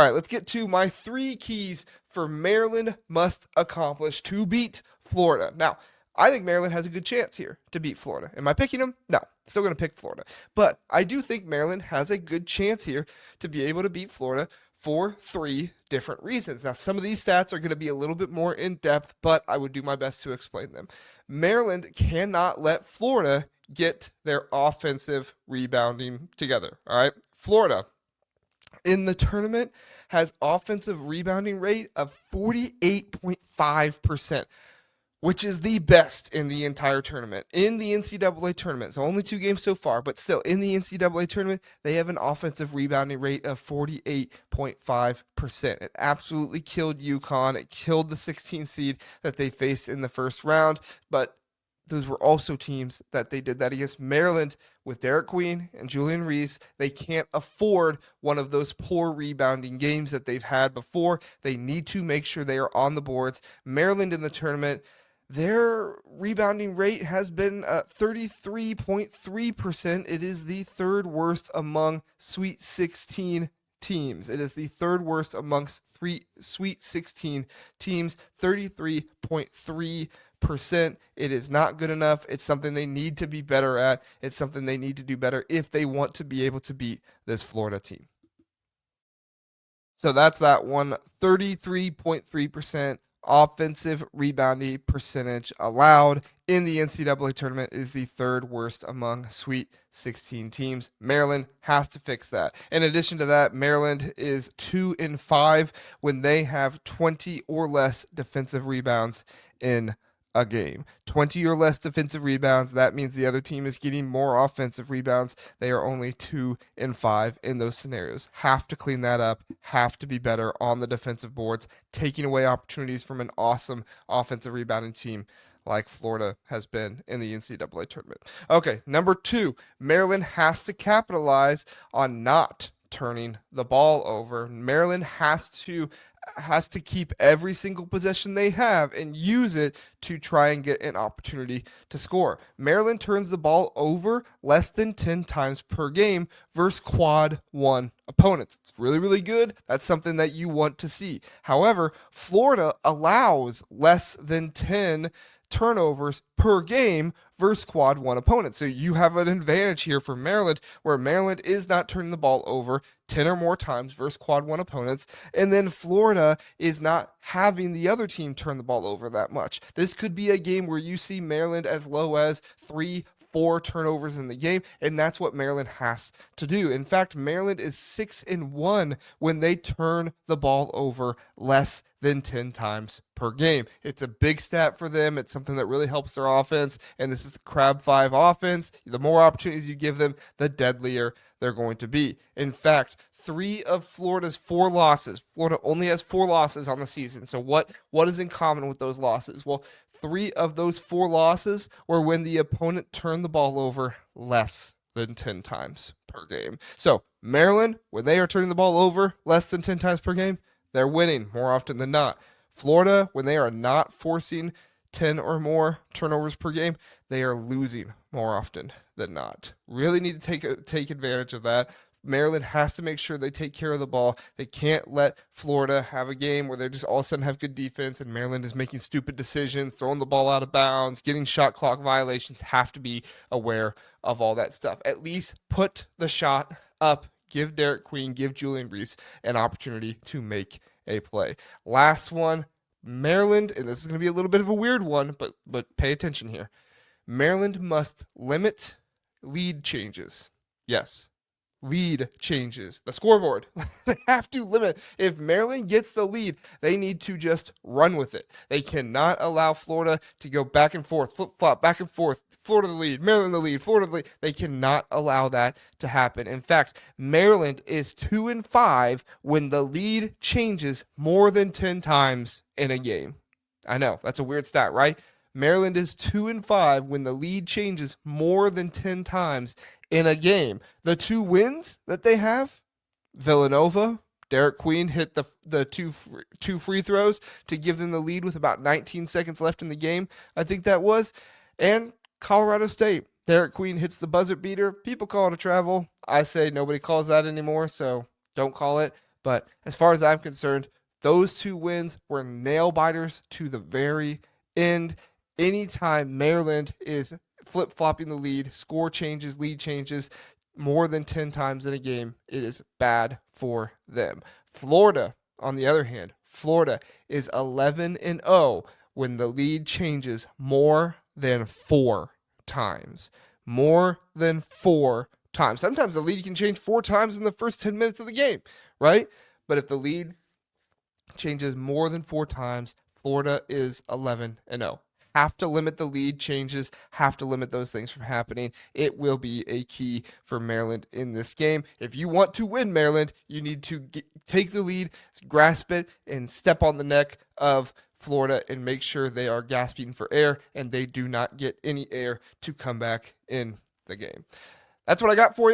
All right, let's get to my 3 keys for Maryland must accomplish to beat Florida. Now, I think Maryland has a good chance here to beat Florida. Am I picking them? No, still going to pick Florida. But I do think Maryland has a good chance here to be able to beat Florida for 3 different reasons. Now, some of these stats are going to be a little bit more in depth, but I would do my best to explain them. Maryland cannot let Florida get their offensive rebounding together. All right, Florida in the tournament has offensive rebounding rate of 48.5%, which is the best in the entire tournament. In the NCAA tournament, so only 2 games so far, but still in the NCAA tournament, they have an offensive rebounding rate of 48.5%. It absolutely killed UConn. It killed the 16 seed that they faced in the first round, but those were also teams that they did that against. Maryland, with Derek Queen and Julian Reese, they can't afford one of those poor rebounding games that they've had before. They need to make sure they are on the boards. Maryland in the tournament, their rebounding rate has been 33.3%. It is the 3rd worst among Sweet 16 teams. It is the 3rd worst amongst 3 Sweet 16 teams, 33.3%. It is not good enough. It's something they need to be better at. It's something they need to do better if they want to be able to beat this Florida team. So that's that one. 33.3% offensive rebounding percentage allowed in the NCAA tournament is the 3rd worst among Sweet 16 teams. Maryland has to fix that. In addition to that, Maryland is 2-5 when they have 20 or less defensive rebounds in a game. 20 or less defensive rebounds, that means the other team is getting more offensive rebounds. They are only 2-5 in those scenarios. Have to clean that up, have to be better on the defensive boards, taking away opportunities from an awesome offensive rebounding team like Florida has been in the NCAA tournament. Okay, number 2, Maryland has to capitalize on not turning the ball over. Maryland has to keep every single possession they have and use it to try and get an opportunity to score. Maryland turns the ball over less than 10 times per game versus quad 1 opponents. It's really, really good. That's something that you want to see. However, Florida allows less than 10 turnovers per game versus quad 1 opponents. So you have an advantage here for Maryland, where Maryland is not turning the ball over 10 or more times versus quad 1 opponents, and then Florida is not having the other team turn the ball over that much. This could be a game where you see Maryland as low as 3-4 turnovers in the game, and that's what Maryland has to do. In fact, Maryland is 6-1 when they turn the ball over less than 10 times per game. It's a big stat for them. It's something that really helps their offense, and this is the Crab 5 offense. The more opportunities you give them, the deadlier they're going to be. In fact, 3 of Florida's 4 losses, Florida only has 4 losses on the season. So what is in common with those losses? Well, 3 of those 4 losses were when the opponent turned the ball over less than 10 times per game. So Maryland, when they are turning the ball over less than 10 times per game, they're winning more often than not. Florida, when they are not forcing 10 or more turnovers per game, they are losing more often than not. Really need to take advantage of that. Maryland has to make sure they take care of the ball. They can't let Florida have a game where they just all of a sudden have good defense and Maryland is making stupid decisions, throwing the ball out of bounds, getting shot clock violations. Have to be aware of all that stuff. At least put the shot up. Give Derek Queen, give Julian Reese an opportunity to make a play. Last one, Maryland, and this is going to be a little bit of a weird one, but pay attention here. Maryland must limit lead changes. Yes, lead changes. The scoreboard. They have to limit. If Maryland gets the lead, they need to just run with it. They cannot allow Florida to go back and forth, flip-flop, back and forth. Florida the lead, Maryland the lead, Florida the lead. They cannot allow that to happen. In fact, Maryland is 2-5 when the lead changes more than 10 times in a game. I know, that's a weird stat, right? Maryland is 2-5 when the lead changes more than 10 times in a game. The 2 wins that they have, Villanova, Derek Queen hit the two free throws to give them the lead with about 19 seconds left in the game, I think that was. And Colorado State, Derek Queen hits the buzzer beater. People call it a travel. I say nobody calls that anymore, so don't call it. But as far as I'm concerned, those two wins were nail biters to the very end. Anytime Maryland is flip flopping the lead, score changes, lead changes more than 10 times in a game, it is bad for them. Florida, on the other hand, Florida is 11-0 when the lead changes more than 4 times. More than 4 times. Sometimes the lead can change 4 times in the first 10 minutes of the game, right? But if the lead changes more than 4 times, Florida is 11-0. Have to limit the lead changes, have to limit those things from happening. It will be a key for Maryland in this game. If you want to win Maryland, you need to take the lead, grasp it, and step on the neck of Florida and make sure they are gasping for air and they do not get any air to come back in the game. That's what I got for you.